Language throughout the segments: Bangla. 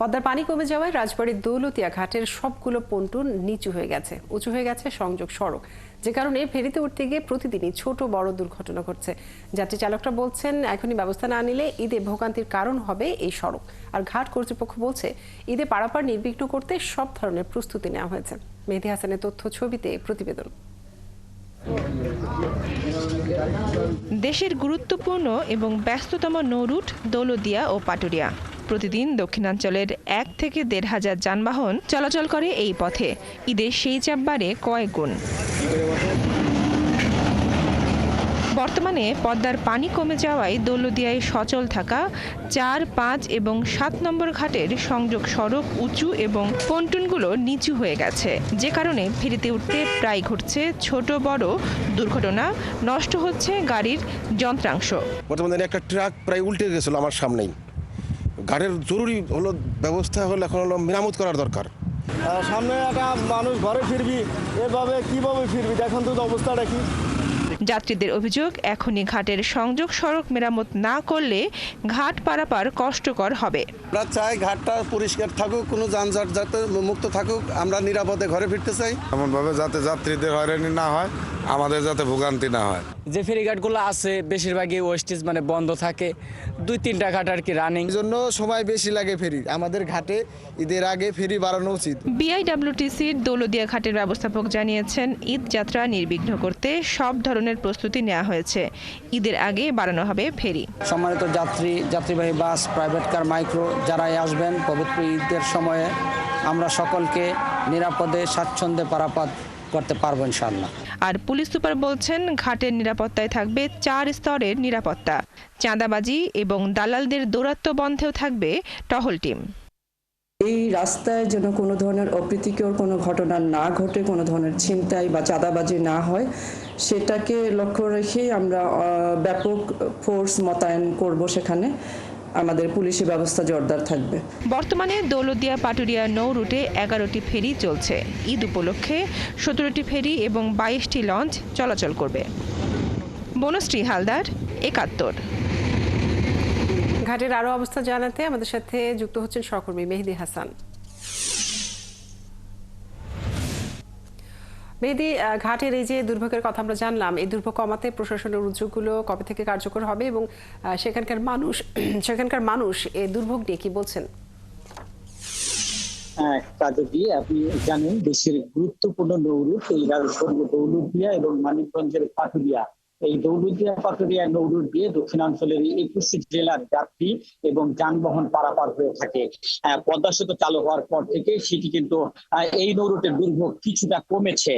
পদ্মার পানি কমে যাওয়ায় রাজবাড়ীর দৌলতিয়া ঘাটের সবগুলো পন্টুন নিচু হয়ে গেছে, উঁচু হয়ে গেছে সংযোগ সড়ক, যে কারণে ফেরিতে উঠতে গিয়ে প্রতিদিনই ছোট বড় দুর্ঘটনা ঘটছে। যাত্রী চালকরা বলছেন, এখনই ব্যবস্থা না নিলে ঈদে ভোগান্তির কারণ হবে এই সড়ক। আর ঘাট কর্তৃপক্ষ বলছে, ঈদে পারাপার নির্বিঘ্ন করতে সব ধরনের প্রস্তুতি নেওয়া হয়েছে। মেহেদী হাসানের তথ্য ছবিতে প্রতিবেদন। দেশের গুরুত্বপূর্ণ এবং ব্যস্ততম নৌরুট দৌলতদিয়া ও পাটুরিয়া। প্রতিদিন দক্ষিণাঞ্চলের 1 থেকে 1,500 যানবাহন চলাচল করে এই পথে। ঈদের সেই চাপ বাড়ে কয়েক গুণ। বর্তমানে পদ্মার পানি কমে যাওয়ায় দৌলতদিয়ায় সচল থাকা 4, 5 এবং 7 নম্বর ঘাটের সংযোগ সড়ক উঁচু এবং পন্টুনগুলো নিচু হয়ে গেছে, যে কারণে ফেরিতে উঠতে প্রায় ঘটছে ছোট বড় দুর্ঘটনা, নষ্ট হচ্ছে গাড়ির যন্ত্রাংশ। বর্তমানে একটা ট্রাক প্রায় উল্টে গেছিল আমার সামনেই। ঘাটের জরুরি হলো ব্যবস্থা হলো এখন হলো মেরামত করার দরকার। সামনে একটা মানুষ ঘরে ফিরবি, এভাবে কিভাবে ফিরবি, দেখুন তো অবস্থাটা কি। যাত্রীদের অভিযোগ, এখনই ঘাটের সংযোগ সড়ক মেরামত না করলে ঘাট পারাপার কষ্টকর হবে। আমরা চাই ঘাটটা পরিষ্কার থাকুক, কোনো যানজট যাতে মুক্ত থাকুক, আমরা নিরাপদে ঘরে ফিরতে চাই। এমনভাবে যাতে যাত্রীদের হয়রানি না হয়, আমাদের যাতে ভোগান্তি না হয়। যে ফেরিঘাটগুলো আছে বেশিরভাগই ওয়েস্টেজ মানে বন্ধ থাকে, 2-3টা ঘাট আর কি রানিং। এই জন্য সময় বেশি লাগে ফেরি। আমাদের ঘাটে ঈদের আগে ফেরি বাড়ানো উচিত। বিআইডব্লিউটিসির দৌলতদিয়া ঘাটের ব্যবস্থাপক জানিয়েছেন, ঈদ যাত্রা নির্বিঘ্ন করতে সব ধরনের প্রস্তুতি নেওয়া হয়েছে। ঈদের আগে বাড়ানো হবে ফেরি। সম্মানিত যাত্রীবাহী বাস, প্রাইভেট কার, মাইক্রো যারাই আসবেন পবিত্র ঈদের সময়ে আমরা সকলকে নিরাপদে স্বাচ্ছন্দ্যে পারাপার করতে পারবো ইনশাআল্লাহ। আর পুলিশ সুপার বলছেন, ঘাটের নিরাপত্তায় থাকবে 4 স্তরের নিরাপত্তা। চাঁদাবাজি এবং দালালদের দৌরাত্ম্য বন্ধেও থাকবে টহল টিম। এই রাস্তায় যেন কোনো ধরনের অপ্রীতিকর কোনো ঘটনা না ঘটে, কোনো ধরনের ছিনতাই বা চাঁদাবাজি না হয়, সেটাকে লক্ষ্য রেখেই আমরা ব্যাপক ফোর্স মোতায়েন করব। সেখানে আমাদের পুলিশি ব্যবস্থা জোরদার থাকবে। বর্তমানে দৌলতদিয়া পাটুরিয়া নৌ রুটে 11টি ফেরি চলছে। ঈদ উপলক্ষে 17টি ফেরি এবং 22টি লঞ্চ চলাচল করবে। বনশ্রী হালদার, 71। ঘাটের আরো অবস্থা জানাতে আমাদের সাথে যুক্ত হচ্ছেন সহকর্মী মেহেদী হাসান। মেহেদী, ঘাটের এই যে দুর্ভোগের কথা আমরা জানলাম, এই দুর্ভোগ কমাতে প্রশাসনের উদ্যোগগুলো কবে থেকে কার্যকর হবে এবং সেখানকার মানুষ এই দুর্ভোগ নিয়ে কি বলছেন? কাজী, আপনি জানেন দেশের গুরুত্বপূর্ণ নৌরুট এই দৌলতদিয়া এবং মানিকগঞ্জের পাটুরিয়া। এই দৌলতদিয়া পাটুরিয়া নৌরুট দিয়ে দক্ষিণাঞ্চলের 21 জেলার যাত্রী এবং যানবাহন পারাপার হয়ে থাকে। পদ্মা সেতু চালু হওয়ার পর থেকে সেটি কিন্তু এই নৌরুটের দুর্ভোগ কিছুটা কমেছে।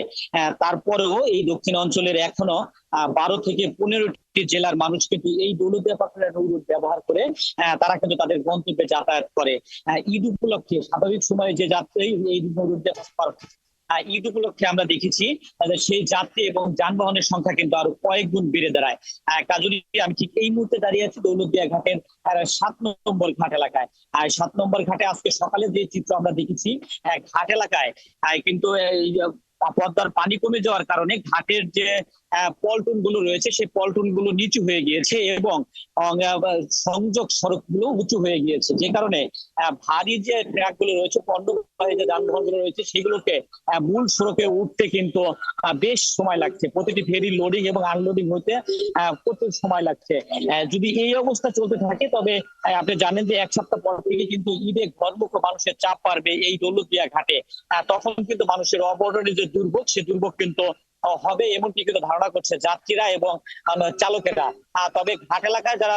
তারপরেও এই দক্ষিণ অঞ্চলের এখনো 12 থেকে 15টি জেলার মানুষ কিন্তু এই দৌলতদিয়া পাটুরিয়া নৌরুট ব্যবহার করে তারা কিন্তু তাদের গন্তব্যে যাতায়াত করে। ঈদ উপলক্ষে স্বাভাবিক সময়ে যে যাত্রী এই নৌরুট ঈদ উপলক্ষে আমরা দেখেছি সেই যাত্রী এবং যানবাহনের সংখ্যা কিন্তু আরো কয়েক গুণ বেড়ে দাঁড়ায়। কাজলি, আমি ঠিক এই মুহূর্তে দাঁড়িয়ে আছি দৌলতদিয়া ঘাটের 7 নম্বর ঘাট এলাকায়। আর 7 নম্বর ঘাটে আজকে সকালে যে চিত্র আমরা দেখেছি, ঘাট এলাকায় কিন্তু পদ্মার পানি কমে যাওয়ার কারণে ঘাটের যে পল্টন গুলো রয়েছে সেই পল্টন গুলো নিচু হয়ে গিয়েছে এবং সংযোগ সড়ক গুলো উঁচু হয়ে গিয়েছে, যে কারণে ভারী যে ট্রাক গুলো রয়েছে, পণ্যবাহী যে যানবাহন গুলো রয়েছে সেগুলোকে মূল সড়কে উঠতে কিন্তু বেশ সময় লাগছে। প্রতিটি ফেরি লোডিং এবং আনলোডিং হতে প্রচুর সময় লাগছে। যদি এই অবস্থা চলতে থাকে তবে আপনি জানেন যে 1 সপ্তাহ পর থেকে কিন্তু ঈদে ঘরমুখ মানুষের চাপ বাড়বে এই দৌলতদিয়া ঘাটে। তখন কিন্তু মানুষের অবরোধের যে দুর্ভোগ, সে দুর্ভোগ কিন্তু হবে এমনটি কিন্তু ধারণা করছে যাত্রীরা এবং চালকেরা। তবে ঘাট এলাকায় যারা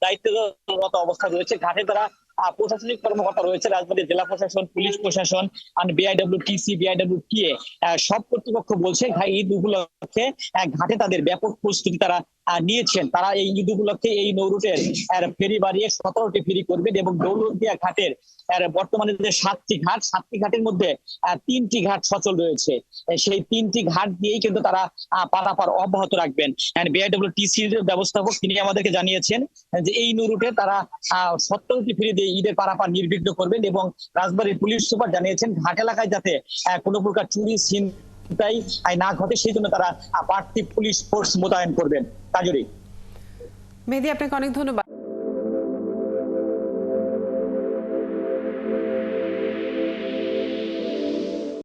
দায়িত্বরত অবস্থা রয়েছে, ঘাটে যারা প্রশাসনিক কর্মকর্তা রয়েছে, রাজবাড়ী জেলা প্রশাসন, পুলিশ প্রশাসন, বিআইডব্লিউটিসি, বিআইডব্লিউটিএ, সব কর্তৃপক্ষ বলছে ঈদ উপলক্ষে ঘাটে তাদের ব্যাপক প্রস্তুতি তারা নিয়েছেন। তারা এই ঈদ উপলক্ষে এই নৌরুটের ফেরি বাড়িয়ে 17টি ফেরি করবেন এবং দৌলতদিয়া ঘাটের বর্তমানে যে 7টি ঘাটের মধ্যে 3টি ঘাট সচল রয়েছে। সেই 3টি ঘাট দিয়েই কিন্তু তারা পারাপার অব্যাহত রাখবেন। বিআইডব্লিউটিসির ব্যবস্থাপক তিনি আমাদেরকে জানিয়েছেন যে এই নৌরুটে তারা 17টি ফেরি দিয়ে ঈদের পারাপার নির্বিঘ্ন করবেন এবং রাজবাড়ীর পুলিশ সুপার জানিয়েছেন ঘাট এলাকায় যাতে কোনো প্রকার চুরি ছিনতাই না ঘটে সেই জন্য তারা বাড়তি পুলিশ ফোর্স মোতায়েন করবেন। কাজরি, মেহেদী, আপনাকে অনেক ধন্যবাদ।